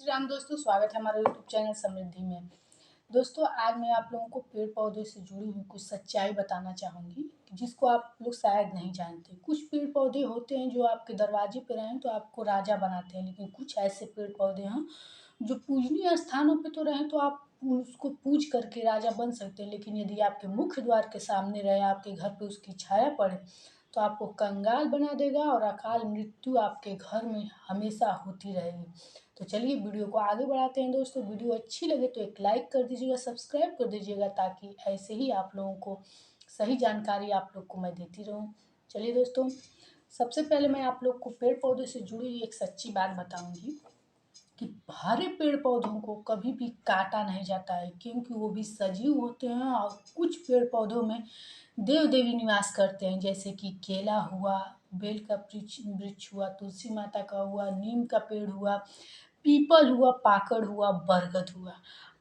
श्री राम दोस्तों, स्वागत है हमारे यूट्यूब चैनल समृद्धि में। दोस्तों, आज मैं आप लोगों को पेड़ पौधे से जुड़ी हुई कुछ सच्चाई बताना चाहूँगी जिसको आप लोग शायद नहीं जानते। कुछ पेड़ पौधे होते हैं जो आपके दरवाजे पे रहें तो आपको राजा बनाते हैं, लेकिन कुछ ऐसे पेड़ पौधे हैं जो पूजनीय स्थानों पे तो रहें तो आप उसको पूज करके राजा बन सकते हैं, लेकिन यदि आपके मुख्य द्वार के सामने रहे, आपके घर पे उसकी छाया पड़े तो आपको कंगाल बना देगा और अकाल मृत्यु आपके घर में हमेशा होती रहेगी। तो चलिए वीडियो को आगे बढ़ाते हैं दोस्तों। वीडियो अच्छी लगे तो एक लाइक कर दीजिएगा, सब्सक्राइब कर दीजिएगा, ताकि ऐसे ही आप लोगों को सही जानकारी आप लोग को मैं देती रहूं। चलिए दोस्तों, सबसे पहले मैं आप लोग को पेड़ पौधे से जुड़ी हुई एक सच्ची बात बताऊंगी कि हरे पेड़ पौधों को कभी भी काटा नहीं जाता है, क्योंकि वो भी सजीव होते हैं और कुछ पेड़ पौधों में देव देवी निवास करते हैं, जैसे कि केला हुआ, बेल का वृक्ष वृक्ष हुआ, तुलसी माता का हुआ, नीम का पेड़ हुआ, पीपल हुआ, पाकड़ हुआ, बरगद हुआ।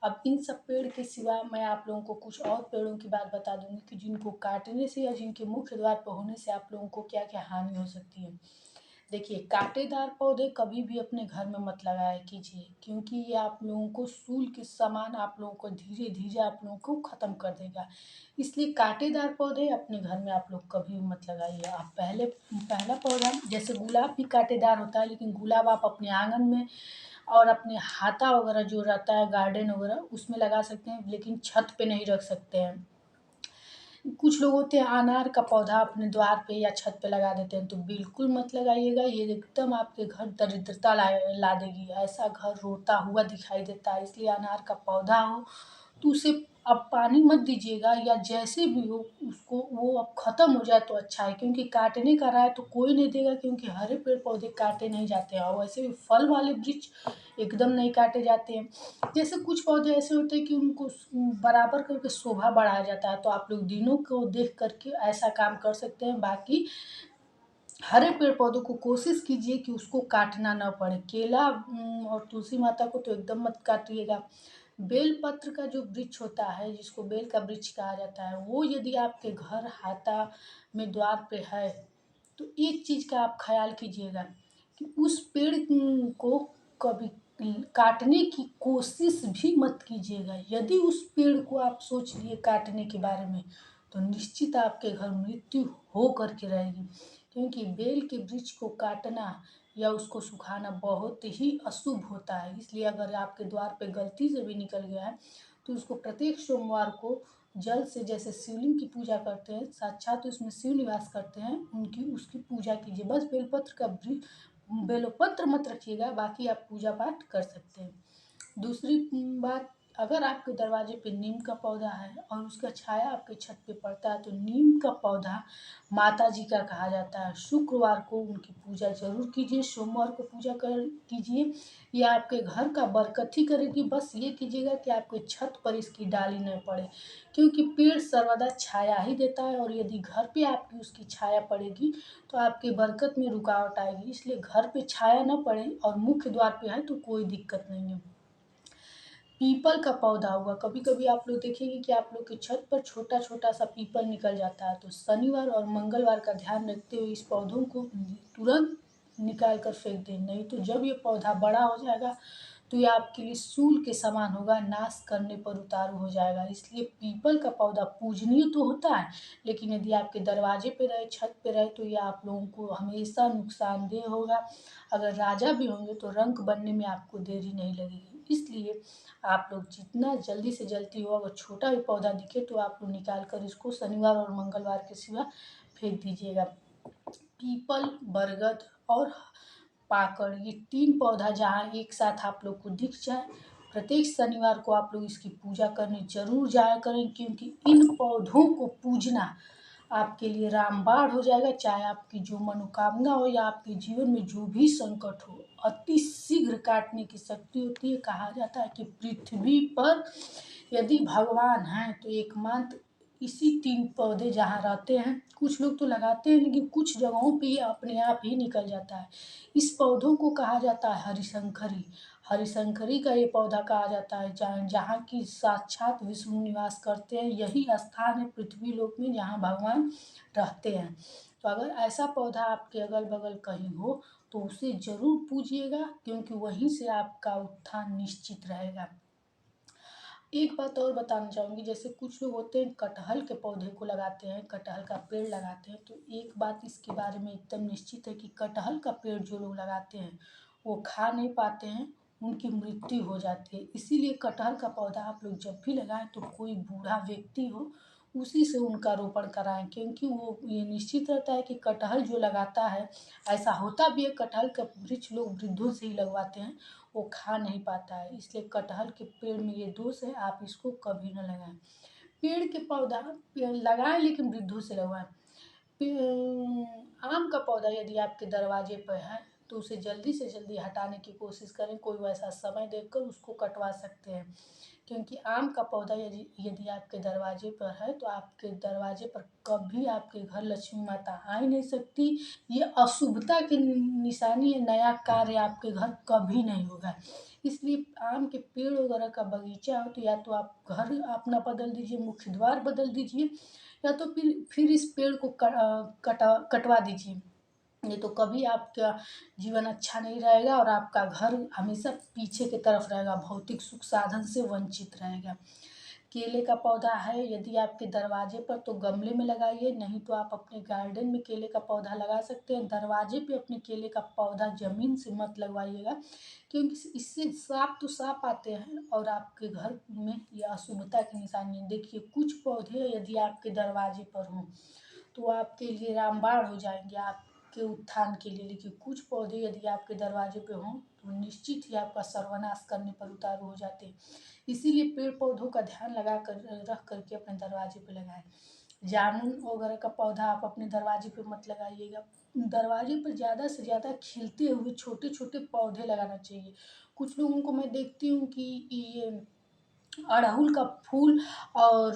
अब इन सब पेड़ के सिवा मैं आप लोगों को कुछ और पेड़ों की बात बता दूंगी कि जिनको काटने से या जिनके मुख्य द्वार पर होने से आप लोगों को क्या क्या हानि हो सकती है। देखिए, कांटेदार पौधे कभी भी अपने घर में मत लगाया कीजिए, क्योंकि ये आप लोगों को सूल के समान आप लोगों को धीरे धीरे आप लोगों को ख़त्म कर देगा। इसलिए कांटेदार पौधे अपने घर में आप लोग कभी भी मत लगाइए। आप पहला पौधा जैसे गुलाब भी कांटेदार होता है, लेकिन गुलाब आप अपने आंगन में और अपने हाता वगैरह जो रहता है गार्डन वगैरह उसमें लगा सकते हैं, लेकिन छत पे नहीं रख सकते हैं। कुछ लोग होते हैं अनार का पौधा अपने द्वार पे या छत पे लगा देते हैं, तो बिल्कुल मत लगाइएगा। ये एकदम आपके घर दरिद्रता ला देगी। ऐसा घर रोता हुआ दिखाई देता है। इसलिए अनार का पौधा हो तो उसे अब पानी मत दीजिएगा, या जैसे भी हो उसको वो अब ख़त्म हो जाए तो अच्छा है, क्योंकि काटने का राय तो कोई नहीं देगा, क्योंकि हरे पेड़ पौधे काटे नहीं जाते हैं और वैसे भी फल वाले वृक्ष एकदम नहीं काटे जाते हैं। जैसे कुछ पौधे ऐसे होते हैं कि उनको बराबर करके शोभा बढ़ाया जाता है, तो आप लोग दिनों को देख करके ऐसा काम कर सकते हैं। बाकी हरे पेड़ पौधों को कोशिश कीजिए कि उसको काटना ना पड़े। केला और तुलसी माता को तो एकदम मत काटिएगा। बेल पत्र का जो वृक्ष होता है, जिसको बेल का वृक्ष कहा जाता है, वो यदि आपके घर हाता में द्वार पे है तो एक चीज़ का आप ख्याल कीजिएगा कि उस पेड़ को कभी काटने की कोशिश भी मत कीजिएगा। यदि उस पेड़ को आप सोच लिए काटने के बारे में तो निश्चित आपके घर मृत्यु हो करके रहेगी, क्योंकि बेल के वृक्ष को काटना या उसको सुखाना बहुत ही अशुभ होता है। इसलिए अगर आपके द्वार पे गलती से भी निकल गया है तो उसको प्रत्येक सोमवार को जल से, जैसे शिवलिंग की पूजा करते हैं, साक्षात उसमें शिव निवास करते हैं, उनकी उसकी पूजा कीजिए। बस बेलपत्र मत रखिएगा, बाकी आप पूजा पाठ कर सकते हैं। दूसरी बात, अगर आपके दरवाजे पे नीम का पौधा है और उसका छाया आपके छत पे पड़ता है तो नीम का पौधा माता जी का कहा जाता है। शुक्रवार को उनकी पूजा जरूर कीजिए, सोमवार को पूजा कर कीजिए। ये आपके घर का बरकत ही करेगी। बस ये कीजिएगा कि आपके छत पर इसकी डाली न पड़े, क्योंकि पेड़ सर्वदा छाया ही देता है, और यदि घर पे आपकी उसकी छाया पड़ेगी तो आपकी बरकत में रुकावट आएगी। इसलिए घर पे छाया न पड़े और मुख्य द्वार पे है तो कोई दिक्कत नहीं है। पीपल का पौधा हुआ, कभी कभी आप लोग देखेंगे कि आप लोग की छत पर छोटा छोटा सा पीपल निकल जाता है, तो शनिवार और मंगलवार का ध्यान रखते हुए इस पौधों को तुरंत निकाल कर फेंक दें, नहीं तो जब ये पौधा बड़ा हो जाएगा तो ये आपके लिए सूल के समान होगा, नाश करने पर उतारू हो जाएगा। इसलिए पीपल का पौधा पूजनीय तो होता है, लेकिन यदि आपके दरवाजे पे रहे, छत पे रहे, तो ये आप लोगों को हमेशा नुकसानदेह होगा। अगर राजा भी होंगे तो रंक बनने में आपको देरी नहीं लगेगी। इसलिए आप लोग जितना जल्दी से जल्दी हो, अगर छोटा भी पौधा दिखे तो आप लोग निकाल कर इसको शनिवार और मंगलवार के सिवा फेंक दीजिएगा। पीपल, बरगद और पाकड़, ये तीन पौधा जहाँ एक साथ आप लोग को दिख जाए, प्रत्येक शनिवार को आप लोग इसकी पूजा करने जरूर जाया करें, क्योंकि इन पौधों को पूजना आपके लिए रामबाण हो जाएगा। चाहे आपकी जो मनोकामना हो या आपके जीवन में जो भी संकट हो, अति शीघ्र काटने की शक्ति होती है। कहा जाता है कि पृथ्वी पर यदि भगवान हैं तो एकमात्र इसी तीन पौधे जहाँ रहते हैं। कुछ लोग तो लगाते हैं, लेकिन कुछ जगहों पे ये अपने आप ही निकल जाता है। इस पौधों को कहा जाता है हरिशंकरी। हरिशंकरी का ये पौधा कहा जाता है जहाँ की साक्षात विष्णु निवास करते हैं। यही स्थान है पृथ्वी लोक में जहाँ भगवान रहते हैं। तो अगर ऐसा पौधा आपके अगल बगल कहीं हो तो उसे ज़रूर पूजिएगा, क्योंकि वहीं से आपका उत्थान निश्चित रहेगा। एक बात और बताना चाहूँगी, जैसे कुछ लोग होते हैं कटहल के पौधे को लगाते हैं, कटहल का पेड़ लगाते हैं, तो एक बात इसके बारे में एकदम निश्चित है कि कटहल का पेड़ जो लोग लगाते हैं वो खा नहीं पाते हैं, उनकी मृत्यु हो जाती है। इसीलिए कटहल का पौधा आप लोग जब भी लगाएं तो कोई बूढ़ा व्यक्ति हो उसी से उनका रोपण कराएं, क्योंकि वो ये निश्चित रहता है कि कटहल जो लगाता है, ऐसा होता भी है कटहल का वृक्ष लोग वृद्धों से ही लगवाते हैं, वो खा नहीं पाता है। इसलिए कटहल के पेड़ में ये दोष है, आप इसको कभी न लगाएं। पेड़ के पौधा पेड़ लगाएं लेकिन वृद्धों से लगवाएं। आम का पौधा यदि आपके दरवाजे पर है तो उसे जल्दी से जल्दी हटाने की कोशिश करें, कोई वैसा समय देखकर उसको कटवा सकते हैं, क्योंकि आम का पौधा यदि यदि आपके दरवाजे पर है तो आपके दरवाजे पर कभी आपके घर लक्ष्मी माता आ ही नहीं सकती। ये अशुभता की निशानी है, नया कार्य आपके घर कभी नहीं होगा। इसलिए आम के पेड़ वगैरह का बगीचा हो तो या तो आप घर अपना बदल दीजिए, मुख्य द्वार बदल दीजिए, या तो फिर इस पेड़ को कटवा दीजिए। नहीं तो कभी आपका जीवन अच्छा नहीं रहेगा और आपका घर हमेशा पीछे की तरफ रहेगा, भौतिक सुख साधन से वंचित रहेगा। केले का पौधा है यदि आपके दरवाजे पर तो गमले में लगाइए, नहीं तो आप अपने गार्डन में केले का पौधा लगा सकते हैं। दरवाजे पे अपने केले का पौधा ज़मीन से मत लगवाइएगा, क्योंकि इससे साँप तो साँप आते हैं और आपके घर में यह अशुभता की निशानी है। देखिए कुछ पौधे यदि आपके दरवाजे पर हों तो आपके लिए रामबाण हो जाएंगे, आपके उत्थान के लिए। लेकिन कुछ पौधे यदि आपके दरवाजे पे हों तो निश्चित ही आपका सर्वनाश करने पर उतारू हो जाते हैं। इसीलिए पेड़ पौधों का ध्यान लगा कर रख करके अपने दरवाजे पे लगाएं। जामुन वगैरह का पौधा आप अपने दरवाजे पे मत लगाइएगा। दरवाजे पर ज़्यादा से ज़्यादा खिलते हुए छोटे छोटे पौधे लगाना चाहिए। कुछ लोगों को मैं देखती हूँ कि ये अड़हुल का फूल और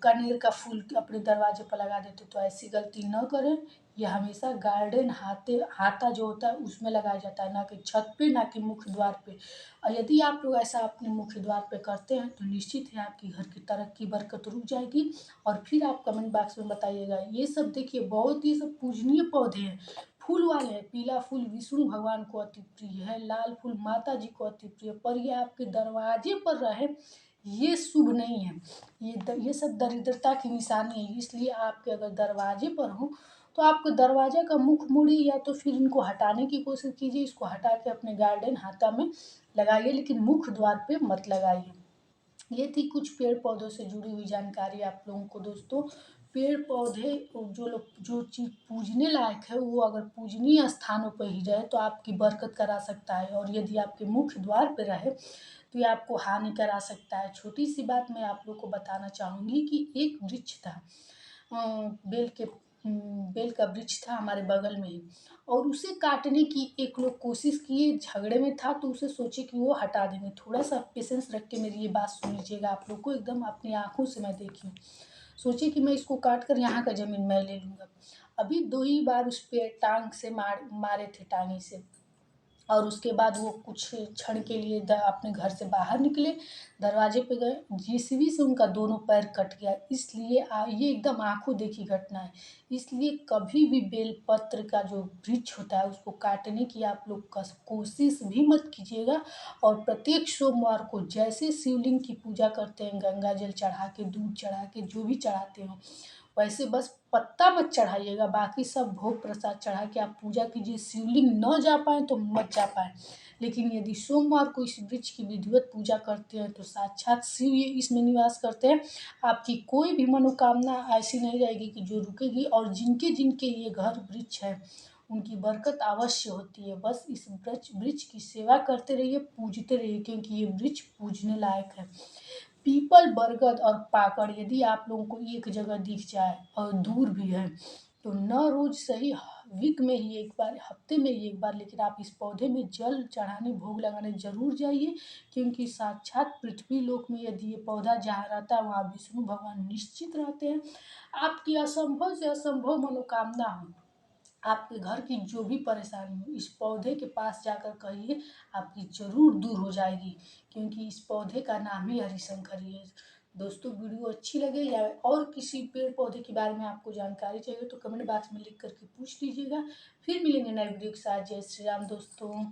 कनेर का फूल अपने दरवाजे पर लगा देते, तो ऐसी गलती न करें। यह हमेशा गार्डन हाता जो होता है उसमें लगाया जाता है, ना कि छत पे, ना कि मुख्य द्वार पे। और यदि आप लोग ऐसा अपने मुख्य द्वार पे करते हैं तो निश्चित ही आपकी घर की तरक्की बरकत रुक जाएगी। और फिर आप कमेंट बॉक्स में बताइएगा। ये सब देखिए बहुत ही सब पूजनीय पौधे हैं, फूल वाले हैं। पीला फूल विष्णु भगवान को अति प्रिय है, लाल फूल माता जी को अति प्रिय, पर ये आपके दरवाजे पर रहे ये शुभ नहीं है। ये सब दरिद्रता की निशानी है। इसलिए आपके अगर दरवाजे पर हो तो आपको दरवाजे का मुख मोड़िए, या तो फिर इनको हटाने की कोशिश कीजिए। इसको हटा के अपने गार्डन हाता में लगाइए, लेकिन मुख्य द्वार पे मत लगाइए। ये थी कुछ पेड़ पौधों से जुड़ी हुई जानकारी आप लोगों को। दोस्तों पेड़ पौधे जो चीज़ पूजने लायक है वो अगर पूजनीय स्थानों पर ही रहे तो आपकी बरकत करा सकता है, और यदि आपके मुख्य द्वार पर रहे तो ये आपको हानि करा सकता है। छोटी सी बात मैं आप लोग को बताना चाहूँगी कि एक वृक्ष था, बेल का वृक्ष था हमारे बगल में ही, और उसे काटने की एक लोग कोशिश किए, झगड़े में था तो उसे सोचे कि वो हटा देंगे। थोड़ा सा पेशेंस रख के मेरी ये बात सुन लीजिएगा, आप लोग को एकदम अपनी आंखों से मैं देखी हूँ। सोचे कि मैं इसको काट कर यहाँ का ज़मीन मैं ले लूँगा। अभी 2 ही बार उस पे टांग से मारे थे, टांगी से, और उसके बाद वो कुछ क्षण के लिए अपने घर से बाहर निकले, दरवाजे पे गए, जेसीबी से उनका दोनों पैर कट गया। इसलिए ये एकदम आंखों देखी घटना है। इसलिए कभी भी बेलपत्र का जो वृक्ष होता है उसको काटने की आप लोग कोशिश भी मत कीजिएगा। और प्रत्येक सोमवार को जैसे शिवलिंग की पूजा करते हैं, गंगा जल चढ़ा के, दूध चढ़ा के, जो भी चढ़ाते हो वैसे बस पत्ता मत चढ़ाइएगा, बाकी सब भोग प्रसाद चढ़ा के आप पूजा कीजिए। शिवलिंग न जा पाए तो मत जा पाए, लेकिन यदि सोमवार को इस वृक्ष की विधिवत पूजा करते हैं तो साक्षात शिव ये इसमें निवास करते हैं। आपकी कोई भी मनोकामना ऐसी नहीं रहेगी कि जो रुकेगी, और जिनके जिनके ये घर वृक्ष है उनकी बरकत अवश्य होती है। बस इस वृक्ष की सेवा करते रहिए, पूजते रहिए, क्योंकि ये वृक्ष पूजने लायक है। पीपल, बरगद और पाकड़ यदि आप लोगों को एक जगह दिख जाए और दूर भी है तो न रोज सही, वीक में ही एक बार, हफ्ते में ही एक बार, लेकिन आप इस पौधे में जल चढ़ाने, भोग लगाने जरूर जाइए, क्योंकि साक्षात पृथ्वी लोक में यदि ये पौधा जहाँ रहता है वहाँ विष्णु भगवान निश्चित रहते हैं। आपकी असंभव से असंभव मनोकामना हो, आपके घर की जो भी परेशानी हो, इस पौधे के पास जाकर कहिए, आपकी ज़रूर दूर हो जाएगी, क्योंकि इस पौधे का नाम ही हरिशंकरी है। दोस्तों वीडियो अच्छी लगे या और किसी पेड़ पौधे के बारे में आपको जानकारी चाहिए तो कमेंट बॉक्स में लिख करके पूछ लीजिएगा। फिर मिलेंगे नए वीडियो के साथ। जय श्री राम दोस्तों।